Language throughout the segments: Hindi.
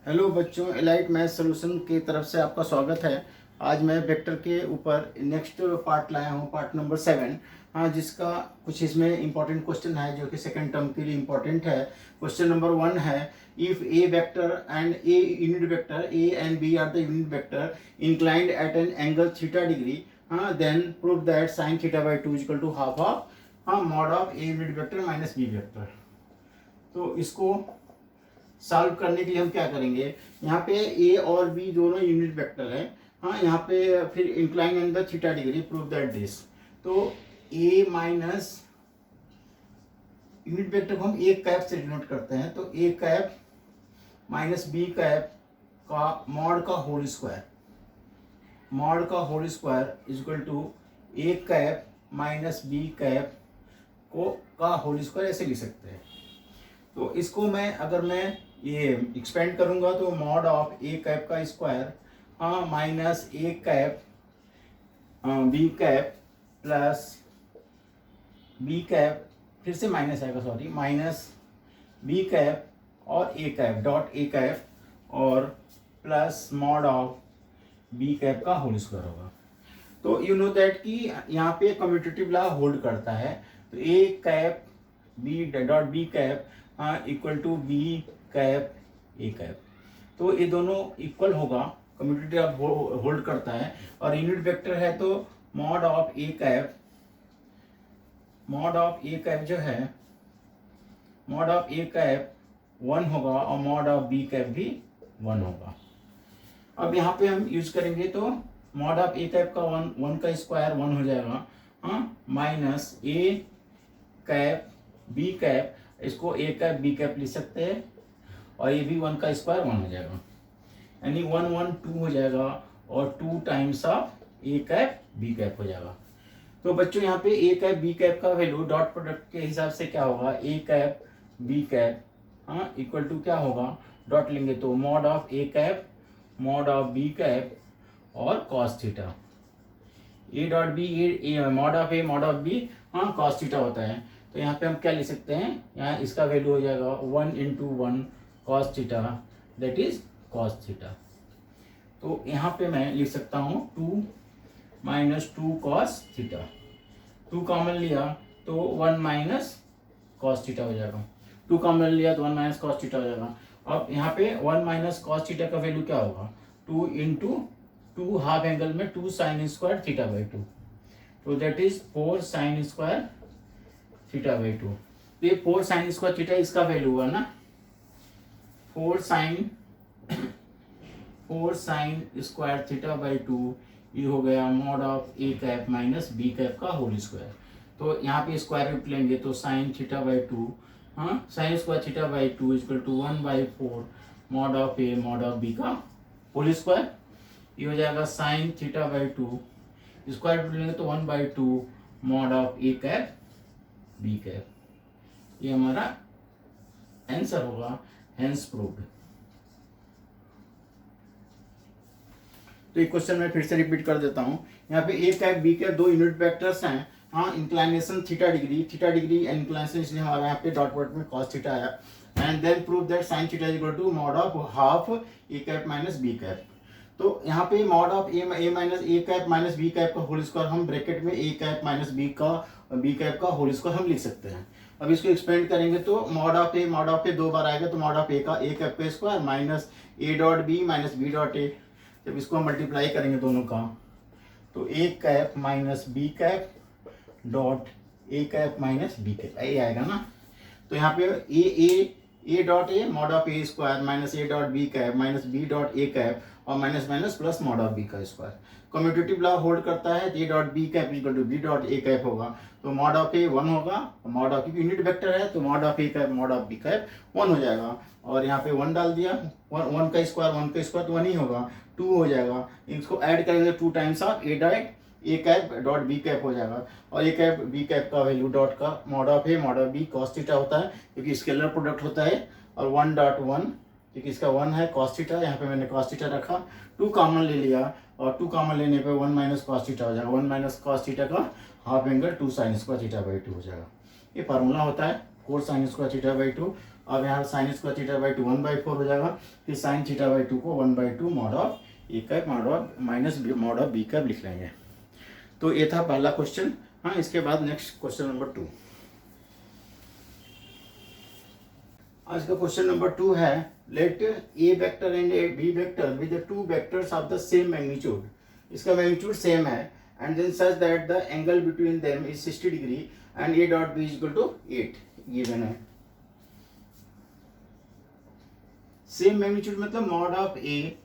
हेलो बच्चों, एलाइट मैथ सॉल्यूशन की तरफ से आपका स्वागत है। आज मैं वेक्टर के ऊपर नेक्स्ट पार्ट लाया हूँ, पार्ट नंबर 7। हाँ, जिसका कुछ इसमें इंपॉर्टेंट क्वेश्चन है जो कि सेकंड टर्म के लिए इंपॉर्टेंट है। क्वेश्चन नंबर 1 है, if A vector and A unit vector A and B are the unit vector inclined at an angle theta degree, हाँ, then prove that sine theta by 2 equal to half of, हाँ, mod of A unit vector minus B vector. तो इसको सॉल्व करने के लिए हम क्या करेंगे, यहाँ पे ए और बी दोनों यूनिट वेक्टर है। हाँ, यहाँ पे फिर incline in the theta degree, prove that this. तो ए माइनस यूनिट वेक्टर को हम ए कैप से डिनोट करते हैं, तो A cap minus B cap का मॉड का होल स्क्वायर, मॉड का whole square is equal to A cap minus B cap को का होल स्क्वायर ऐसे लिख सकते हैं। तो इसको मैं अगर मैं ये एक्सपेंड करूंगा तो मॉड ऑफ ए कैप का स्क्वायर, हाँ, minus A cap B cap plus B cap, फिर से माइनस आएगा, सॉरी, माइनस बी कैप और ए कैप डॉट ए कैप और plus mod of B cap का होल स्क्वायर होगा। तो यू नो दैट कि यहाँ पे कम्यूटेटिव लॉ होल्ड करता है। तो A cap B dot B cap equal to B cap A cap, तो ये दोनों इक्वल होगा, कम्यूटेटिव होल्ड करता है। और यूनिट वेक्टर है तो mod of A cap, mod of A cap जो है, मॉड ऑफ ए कैप 1 होगा और मॉड ऑफ बी कैप भी 1 होगा। अब यहाँ पे हम यूज करेंगे तो मॉड ऑफ ए कैप का 1 का स्क्वायर 1 हो जाएगा, हाँ, minus A cap B cap, इसको ए कैप बी कैप लिख सकते हैं, और ये भी 1 का स्क्वायर 1 हो जाएगा, यानी 1 1 2 हो जाएगा और 2 times of A cap B cap हो जाएगा। तो बच्चों यहाँ पे ए कैप बी कैप का वैल्यू डॉट प्रोडक्ट के हिसाब से क्या होगा, ए कैप बी कैप, हाँ, इक्वल टू क्या होगा, डॉट लेंगे तो mod of A cap mod of B cap और cos theta, A dot B, A mod of A mod of B, हाँ, कॉस थीटा होता है। तो यहाँ पे हम क्या लिख सकते हैं, यहाँ इसका वैल्यू हो जाएगा 1 into 1 cos theta, that is cos theta. तो यहाँ पे मैं लिख सकता हूँ 2 माइनस 2 कॉस थीटा, 2 कॉमन लिया तो 1 माइनस कॉस थीटा हो जाएगा, 2 कॉमन लिया तो 1 माइनस कॉस थीटा हो जाएगा। अब यहाँ पे 1 माइनस कॉस थीटा का वैल्यू क्या होगा, 2 इंटू 2 हाफ एंगल में 2 साइन स्क्वायर थीटा बाई 2, तो that is 4 sign square theta by 2। तो ये 4 साइन स्क्वायर थीटा इसका वैल्यू हुआ ना, 4 साइन स्क्वायर थीटा बाई 2, ये हो गया mod of A cap minus B cap का होल स्क्वायर। तो यहाँ पे स्क्वायर रूट लेंगे तो साइन थीटा बाई 2, हाँ, sine square theta by 2 equal to 1/4 mod of A mod of B का होल स्क्वायर, ये हो जाएगा sine theta by 2, square root लेंगे तो 1/2 mod of A cap B cap, ये हमारा आंसर होगा, हेंस प्रूव्ड। तो ये क्वेश्चन मैं फिर से रिपीट कर देता हूँ। यहाँ पे A cap B cap 2 unit vectors हैं, हाँ, inclination theta degree and inclination, इसलिए हमारे यहाँ पे डॉट प्रोडक्ट में कॉस थीटा आया। And then prove that sine theta is equal to mod of half A cap minus B cap. तो यहाँ पे mod of A minus A cap minus B cap का होल स्क्वायर हम ब्रैकेट में A cap minus B cap का होल स्क्वायर हम लिख सकते हैं। अब इसको एक्सपेंड करेंगे तो मॉड ऑफ ए 2 बार आएगा, तो मॉड ऑफ ए का ए कैप का square minus A dot B minus B dot A, जब इसको हम मल्टीप्लाई करेंगे दोनों का तो A cap minus B cap dot A cap minus B cap ये आएगा ना। तो यहाँ पे A dot A mod of A square minus A dot B cap minus B dot A cap और minus minus plus mod of B का स्क्वायर। कम्यूटेटिव लॉ होल्ड करता है, ए dot B cap equal to B dot A cap होगा, तो मॉड ऑफ ए 1 होगा, मॉड ऑफ यूनिट वेक्टर है तो mod of A cap mod of B cap 1 हो जाएगा, और यहाँ पे 1 डाल दिया, 1 का स्क्वायर तो 1 ही होगा, 2 हो जाएगा। इसको ऐड करेंगे 2 times of a dot A cap dot B cap हो जाएगा, और ए कैप बी कैप का वैल्यू डॉट का mod of A mod of b cos theta होता है क्योंकि स्केलर प्रोडक्ट होता है, और 1 डॉट 1 क्योंकि इसका 1 है कॉस थीटा, यहाँ पे मैंने कॉस थीटा रखा, 2 कॉमन ले लिया और 2 कॉमन लेने पे 1 माइनस कॉस थीटा हो जाएगा, 1 माइनस कॉस थीटा का half angle 2 sign square theta by 2 हो जाएगा। ये फार्मूला होता है 4 साइन स्क्वायर थीटा बाई 2, अब यहाँ sign square theta by two 1/4 हो जाएगा, फिर साइन थीटा बाई टू को 1/2 mod of A cap mod of minus mod of B cap लिख लेंगे। तो ये था पहला क्वेश्चन। हाँ, इसके बाद नेक्स्ट क्वेश्चन नंबर 2। आज का क्वेश्चन नंबर 2 है, let a vector and a b vector with the two vectors of the same magnitude. इसका मैग्नीट्यूड सेम है and then such that the angle between them is 60 degree and a dot B equal to 8 given है। सेम मैग्नीट्यूड मतलब mod of a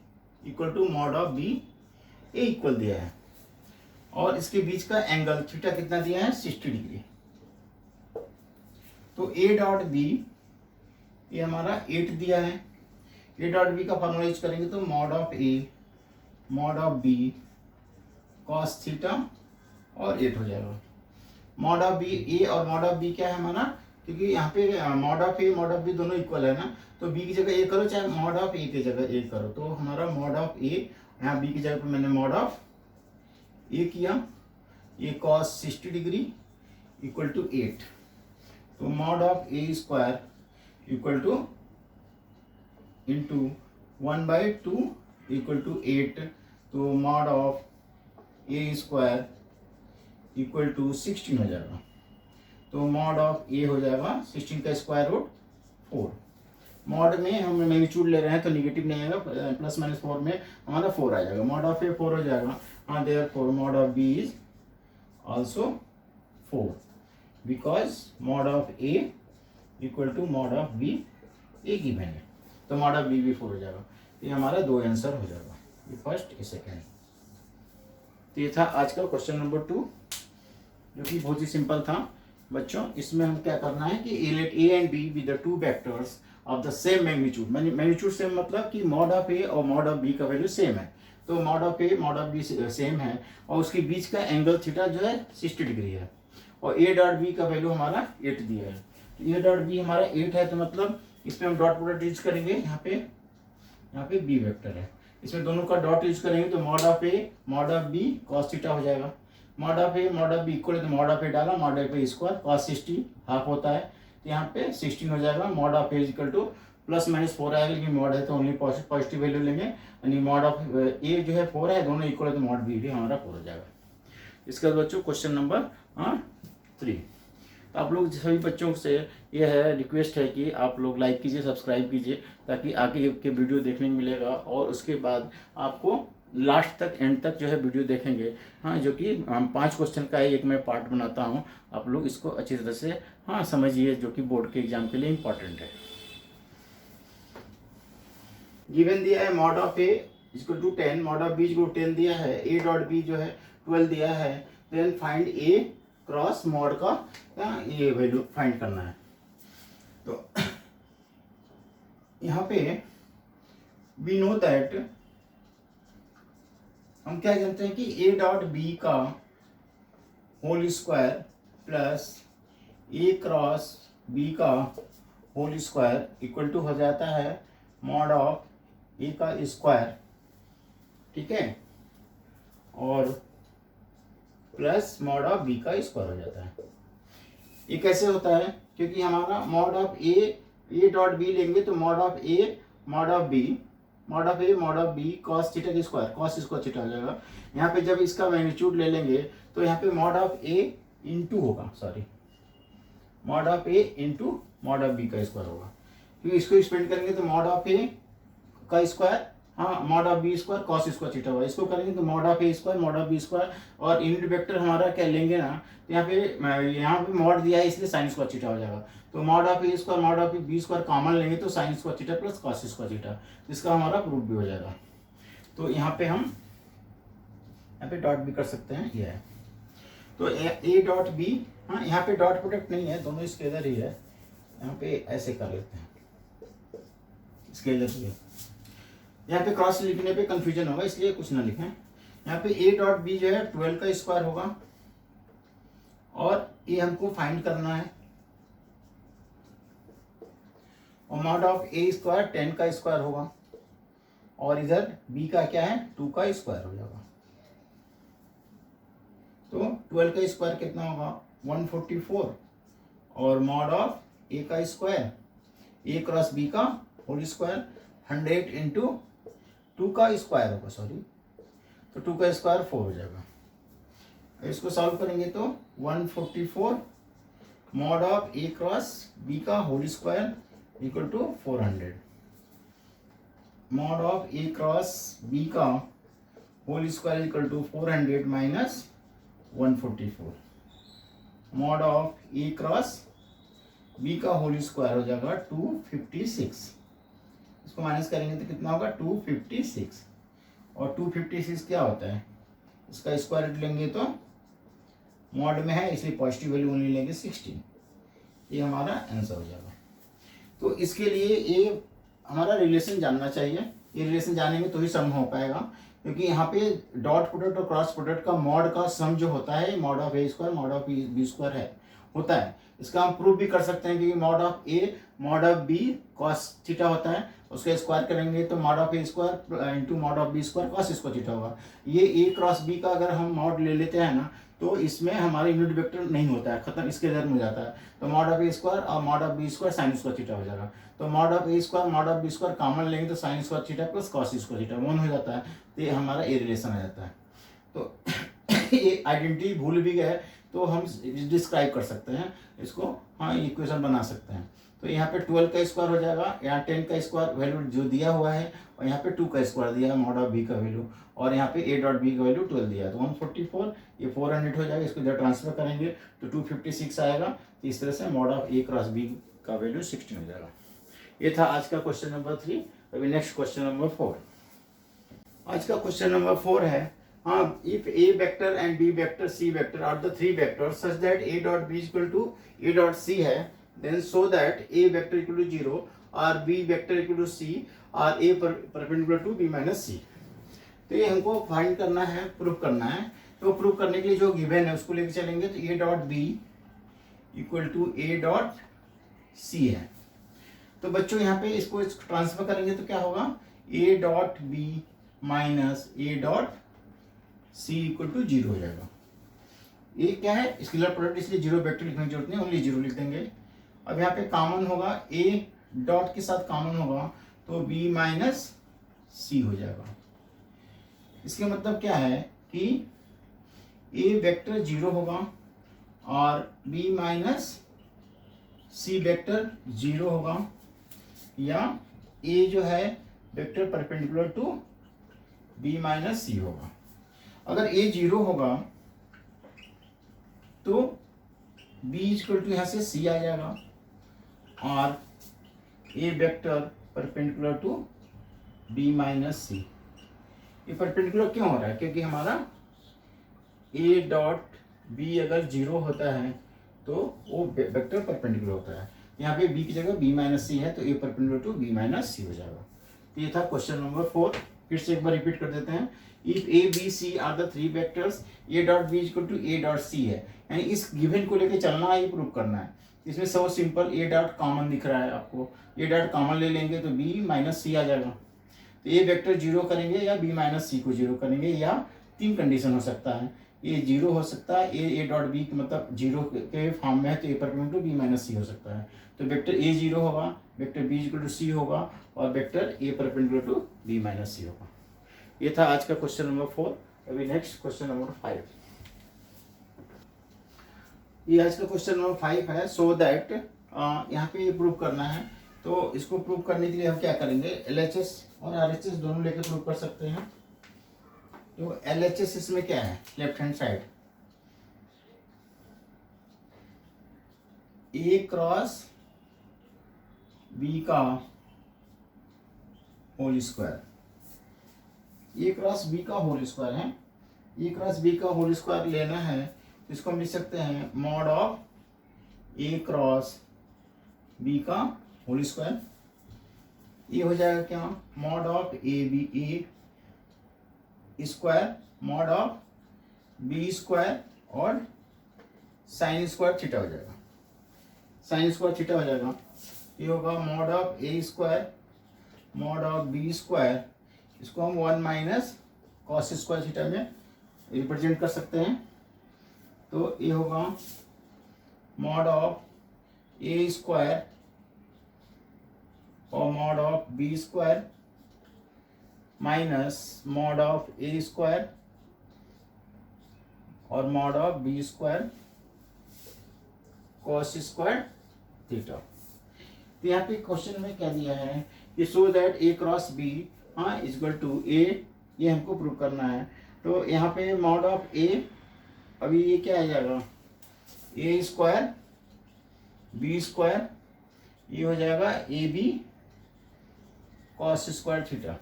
equal to mod of b, a equal दिया है और इसके बीच का एंगल थीटा कितना दिया है 60 डिग्री। तो ए डॉट बी ये हमारा 8 दिया है। ए डॉट बी का फॉर्मूला यूज करेंगे तो mod of A mod of b cos theta और 8 हो जाएगा। मॉड ऑफ बी ए और मॉड ऑफ बी क्या है हमारा, क्योंकि यहाँ पे mod of A mod of b दोनों इक्वल है ना, तो बी की जगह ए करो चाहे मॉड ऑफ ए की जगह ए करो। तो हमारा मॉड ऑफ ए, यहाँ बी की जगह पे मैंने मॉड ऑफ ए किया, ये कॉस 60 डिग्री इक्वल टू 8। तो mod of A square equal to into 1/2 equal to 8। तो mod of A square equal to 16 हो जाएगा। तो मॉड ऑफ ए हो जाएगा 16 का स्क्वायर रूट 4। मॉड में हम मैग्नीट्यूड ले रहे हैं तो निगेटिव नहीं आएगा, प्लस माइनस 4 में हमारा 4 आ जाएगा। मॉड ऑफ ए 4 हो जाएगा। हाँ, therefore mod of b is also 4 because mod of a equal to mod of b a given है। तो मॉड ऑफ बी भी 4 हो जाएगा। ये हमारा 2 आंसर हो जाएगा, ये फर्स्ट ये सेकेंड। तो ये था आज का क्वेश्चन नंबर 2 जो कि बहुत ही सिंपल था बच्चों। इसमें हम क्या करना है कि let a and b with the two vectors of the same magnitude. Magnitude same मतलब कि मॉड ऑफ ए और मॉड ऑफ बी का वैल्यू सेम है। तो mod of A mod of b same है और उसके बीच का एंगल थीटा जो है 60 डिग्री है और ए डॉट बी का वैल्यू हमारा 8 दिया है। तो ए डॉट बी हमारा 8 है, तो मतलब इसमें हम डॉट प्रोडक्ट यूज करेंगे। यहाँ पे बी वेक्टर है, इसमें दोनों का डॉट यूज करेंगे तो mod of A mod of b cos theta हो जाएगा। Mod of A mod of b equal है तो मॉड ऑफ ए डाला, mod of A square cos 60 half होता है, तो यहाँ पे 16 हो जाएगा। Mod of a equal to plus minus 4 आएगा, लेकिन मॉड है तो ओनली पॉजिटिव वैल्यू लेंगे। यानी मॉड ऑफ ए जो है 4 है, दोनों इक्वल है तो मॉड बी भी हमारा 4 हो जाएगा। इसके बाद बच्चों क्वेश्चन नंबर 3। तो आप लोग सभी बच्चों से ये है रिक्वेस्ट है कि आप लोग लाइक कीजिए, सब्सक्राइब कीजिए, ताकि आगे के वीडियो देखने को मिलेगा और उसके बाद आपको लास्ट तक एंड तक जो है वीडियो देखेंगे। हाँ, जो कि हम 5 क्वेश्चन का एक मैं पार्ट बनाता हूँ। आप लोग इसको अच्छी तरह से समझिए, जो कि बोर्ड के एग्जाम के लिए इम्पोर्टेंट है। गिवन दिया है mod of a equal to 10, mod of b equal to 10 दिया है, ए डॉट बी जो है 12 दिया है। देन फाइंड ए क्रॉस मॉड का ये वैल्यू फाइंड करना है। तो यहाँ पे वी नो दैट, हम क्या जानते हैं कि ए डॉट बी का होल स्क्वायर प्लस ए क्रॉस बी का होल स्क्वायर इक्वल टू हो जाता है मॉड ऑफ ए का स्क्वायर, ठीक है, और प्लस मॉड ऑफ बी का स्क्वायर हो जाता है। ये कैसे होता है, क्योंकि हमारा mod of a dot b लेंगे तो mod of A mod of b mod of A mod of b cos theta की स्क्वायर कॉस स्क्वायर थीटा हो जाएगा। यहाँ पे जब इसका मैग्नीट्यूड ले लेंगे तो यहाँ पे मॉड ऑफ ए इंटू होगा, sorry mod of a into mod of B का स्क्वायर होगा, क्योंकि इसको एक्सपेंड करेंगे तो मॉड ऑफ ए का स्क्वायर, हाँ, mod of B square cos square theta होगा। इसको करेंगे तो mod of A square mod of B square, और यूनिट वेक्टर हमारा क्या लेंगे ना, तो यहाँ पे मॉड दिया है इसलिए साइन स्क्वायर थीटा हो जाएगा। तो mod of A square mod of B square common लेंगे तो sine square theta plus cos square theta, इसका हमारा प्रूफ भी हो जाएगा। तो यहाँ पे हम यहाँ पे डॉट भी कर सकते हैं, ये है। तो ए डॉट बी, हाँ, यहाँ पे डॉट प्रोडक्ट नहीं है, दोनों स्केलर ही है। यहाँ पे ऐसे कर लेते हैं, स्केलर ही है। यहाँ पे क्रॉस लिखने पे कंफ्यूजन होगा, इसलिए कुछ ना लिखें। यहाँ पे ए डॉट बी जो है 12 का स्क्वायर होगा और ये हमको फाइंड करना है, और मॉड ऑफ ए स्क्वायर 10 का स्क्वायर होगा और इधर बी का क्या है 2 का स्क्वायर हो जाएगा। तो 12 का स्क्वायर कितना होगा 144 और मॉड ऑफ ए का स्क्वायर ए क्रॉस बी का होल स्क्वायर 100 इंटू 2 का स्क्वायर होगा, सॉरी, तो 2 का स्क्वायर 4 हो जाएगा। इसको सॉल्व करेंगे तो 144 mod of A cross B का whole square equal to 400, mod of A cross B का whole square equal to 400 minus 144, mod of A cross B का होल स्क्वायर हो जाएगा 256, इसको माइनस करेंगे तो कितना होगा 256, और 256 क्या होता है, इसका स्क्वायर रूट लेंगे तो मॉड में है इसलिए पॉजिटिव वैल्यू ओनली लेंगे 16, ये हमारा आंसर हो जाएगा। तो इसके लिए ये हमारा रिलेशन जानना चाहिए, ये रिलेशन जानेंगे तो ही सम हो पाएगा, क्योंकि यहाँ पे डॉट प्रोडक्ट और क्रॉस प्रोडक्ट का मॉड का सम जो होता है mod of A square mod of B square है होता है। इसका हम प्रूफ भी कर सकते हैं कि mod of A mod of b cos theta होता है, उसका स्क्वायर करेंगे तो mod of A square into mod of B square cos square theta होगा। ये ए क्रॉस बी का अगर हम मॉड ले लेते हैं ना तो इसमें हमारा यूनिट वेक्टर नहीं होता है, खत्म, इसके इधर में जाता है, तो मॉड ऑफ ए स्क्वायर और mod of B square sine square theta हो जाएगा। तो mod of A square mod of B square common लेंगे तो sine square theta plus cos square theta 1 हो जाता है, तो ये हमारा ए रिलेशन आ जाता है। तो ये आइडेंटिटी भूल भी गए तो हम डिस्क्राइब कर सकते हैं इसको, हाँ इक्वेशन बना सकते हैं। तो यहाँ पे 12 का स्क्वायर हो जाएगा, यहाँ 10 का स्क्वायर वैल्यू जो दिया हुआ है, और यहाँ पे 2 का स्क्वायर दिया है मॉड ऑफ बी का वैल्यू, और यहाँ पे ए डॉट बी का वैल्यू 12 दिया है, तो 144 ये 400 हो जाएगा, इसको जब ट्रांसफर करेंगे तो 256 आएगा। तो इस तरह से mod of A cross B का वैल्यू 16 हो जाएगा। ये था आज का क्वेश्चन नंबर 3। अभी नेक्स्ट क्वेश्चन नंबर 4। आज का क्वेश्चन नंबर 4 है, हाँ, if A vector and B vector C vector are the 3 vectors such that A dot B equal to A dot सी है, then so that A vector equal to 0 और B vector equal to C और A perpendicular to B minus C. तो ये हमको फाइंड करना है, प्रूफ करना है। तो प्रूफ करने के लिए जो गिवन है उसको लेके चलेंगे, तो a dot B equal to A dot सी है। तो बच्चों यहाँ पे इसको ट्रांसफर करेंगे तो क्या होगा, ए dot B minus A dot c equal to 0 हो जाएगा। ये क्या है, स्केलर प्रोडक्ट, इसलिए 0 वेक्टर लिखने की जरूरत नहीं, ओनली 0 लिख देंगे। अब यहाँ पे कॉमन होगा, ए डॉट के साथ कॉमन होगा तो बी माइनस सी हो जाएगा। इसके मतलब क्या है कि ए वेक्टर 0 होगा और बी माइनस सी वेक्टर 0 होगा, या ए जो है vector perpendicular to B minus C होगा। अगर ए 0 होगा तो बी इक्वल टू यहाँ से सी आ जाएगा, और A vector perpendicular to B minus C. ये परपेंडिकुलर क्यों हो रहा है, क्योंकि हमारा ए डॉट बी अगर 0 होता है तो वो वेक्टर परपेंडिकुलर होता है। यहाँ पे बी की जगह बी माइनस सी है तो A perpendicular to B minus C हो जाएगा। तो ये था क्वेश्चन नंबर 4। फिर से एक बार रिपीट कर देते हैं, if a b c are the 3 vectors a dot B equal to A dot सी है, यानी इस गिवन को लेके चलना है, ये प्रूव करना है। इसमें सब सिंपल, ए डॉट कॉमन दिख रहा है आपको, ए डॉट कॉमन ले लेंगे तो बी माइनस सी आ जाएगा। तो ए वेक्टर 0 करेंगे या बी माइनस सी को 0 करेंगे, या 3 कंडीशन हो सकता है, ए 0 हो सकता है, ए डॉट बी मतलब 0 के फॉर्म में है तो A perpendicular to B minus C हो सकता है। तो वेक्टर ए 0 होगा, vector B equal to C होगा, और vector A perpendicular to B minus C होगा। ये था आज का क्वेश्चन नंबर 4। अभी नेक्स्ट क्वेश्चन नंबर 5। ये आज का क्वेश्चन नंबर 5 है, सो दैट यहाँ पे ये प्रूव करना है। तो इसको प्रूव करने के लिए हम क्या करेंगे, LHS और RHS दोनों लेकर प्रूव कर सकते हैं। तो LHS इसमें क्या है, left hand side a cross B का whole square, a cross B का होल स्क्वायर है, ए क्रॉस बी का होल स्क्वायर लेना है तो इसको हम लिख सकते हैं mod of A cross B का होल स्क्वायर। ये हो जाएगा क्या, mod of a b a square mod of B square और साइन स्क्वायर थीटा हो जाएगा, साइन स्क्वायर थीटा हो जाएगा। ये होगा mod of A square mod of B square, इसको हम 1 माइनस कॉस स्क्वायर थीटा में रिप्रेजेंट कर सकते हैं। तो ये होगा मॉड ऑफ ए स्क्वायर और mod of B square minus mod of A square और mod of B square cos square theta. तो यहाँ पे क्वेश्चन में क्या दिया है कि so that A cross B हाँ इक्वल टू ए, ये हमको प्रूव करना है। तो यहाँ पे मॉड ऑफ ए, अभी ये क्या आ जाएगा, ए स्क्वायर बी स्क्वायर, ये हो जाएगा a B cos square theta.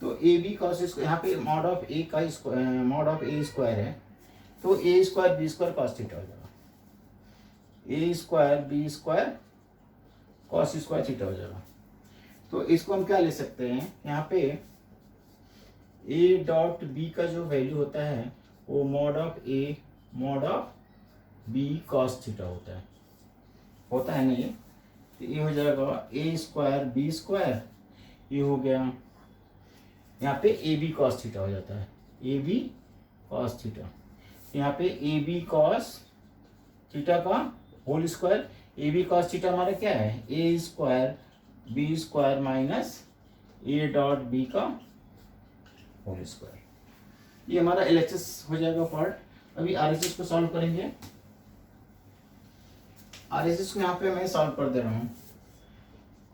तो ए बी कॉस स्क्वायर, यहाँ पे मॉड ऑफ ए का मॉड ऑफ ए स्क्वायर है, तो A square B square cos theta हो जाएगा, A square B square cos square theta हो जाएगा। तो इसको हम क्या ले सकते हैं, यहाँ पे ए डॉट बी का जो वैल्यू होता है वो mod of A mod of b cos theta होता है ना ये। तो ये हो जाएगा ए स्क्वायर बी स्क्वायर, ये हो गया यहाँ पे ए बी कॉस थीटा हो जाता है, ए बी कॉस थीटा। यहाँ पे ए बी कॉस थीटा का whole square, A B cos theta हमारा क्या है, A square B square minus A dot B का होल स्क्वायर। ये हमारा एलएचएस हो जाएगा पार्ट। अभी आरएचएस को सॉल्व करेंगे। आरएचएस को यहाँ पे मैं सॉल्व कर दे रहा हूँ।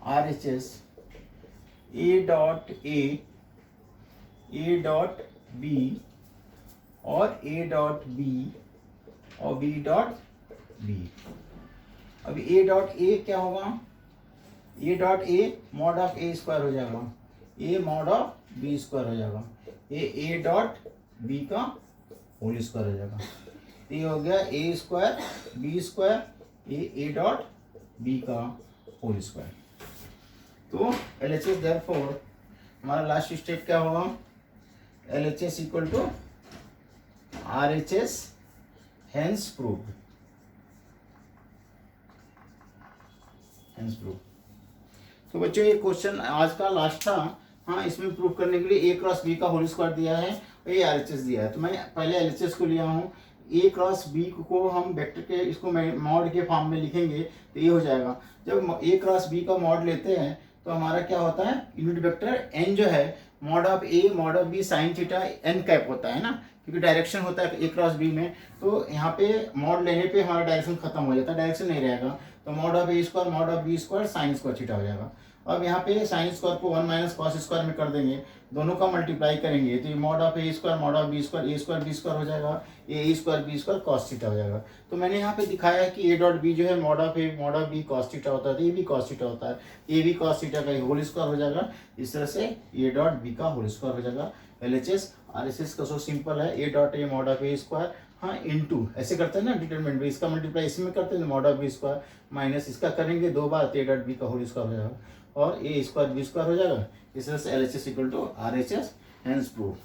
आरएचएस ए डॉट बी और ए डॉट बी और बी डॉट बी। अभी ए डॉट ए क्या होगा, ए dot A mod of A square हो जाएगा, A mod of B square हो जाएगा, ए डॉट बी का होल स्क्वायर हो जाएगा। ये हो गया A square B square A dot B का होल स्क्वायर। तो एलएचएस देयरफॉर हमारा लास्ट स्टेप क्या होगा, LHS equal to RHS hence proved. तो बच्चों ये क्वेश्चन आज का लास्ट था। हाँ, इसमें प्रूव करने के लिए ए क्रॉस बी का होल स्क्वायर दिया है और ये आरएचएस दिया है। तो मैं पहले एलएचएस को लिया हूँ। ए क्रॉस बी को हम वेक्टर के इसको मॉड के फॉर्म में लिखेंगे तो ये हो जाएगा। जब ए क्रॉस बी का मॉड लेते हैं तो हमारा क्या होता है, यूनिट वेक्टर एन जो है mod of A mod of b sine theta n cap होता है ना, क्योंकि डायरेक्शन होता है ए क्रॉस बी में। तो यहाँ पे मॉड लेने पे हमारा डायरेक्शन खत्म हो जाता है, डायरेक्शन नहीं रहेगा। तो mod of A square mod of B square sine square theta हो जाएगा। अब यहाँ पे साइन स्क्वायर को 1 माइनस कॉस स्क्वायर में कर देंगे, दोनों का मल्टीप्लाई करेंगे तो ये mod of A square mod of B square A square B square हो जाएगा, A square B square cos theta हो जाएगा। तो मैंने यहाँ पे दिखाया है कि ए डॉट बी जो है mod of A mod of b cos theta होता है, तो ए बी कॉस थीटा होता है, ए बी कॉस थीटा का होल स्क्वायर हो जाएगा। इस तरह से ए डॉट बी का होल स्क्वायर हो जाएगा। एलएचएस आरएचएस का सो सिंपल है, ए dot A mod of A square हाँ इनटू ऐसे करते हैं ना डिटरमिनेंट में, इसका मल्टीप्लाई इसमें करते हैं mod of B square minus इसका करेंगे 2 बार तो ए डॉट बी का होल स्क्वायर हो जाएगा और ए स्क्वायर बी स्क्वायर हो जाएगा। इस तरह से LHS equal to RHS hence proof.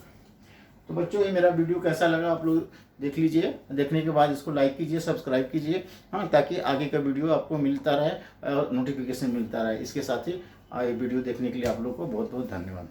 तो बच्चों ये मेरा वीडियो कैसा लगा आप लोग देख लीजिए, देखने के बाद इसको लाइक कीजिए सब्सक्राइब कीजिए हाँ, ताकि आगे का वीडियो आपको मिलता रहे और नोटिफिकेशन मिलता रहे। इसके साथ ही वीडियो देखने के लिए आप लोग को बहुत बहुत धन्यवाद।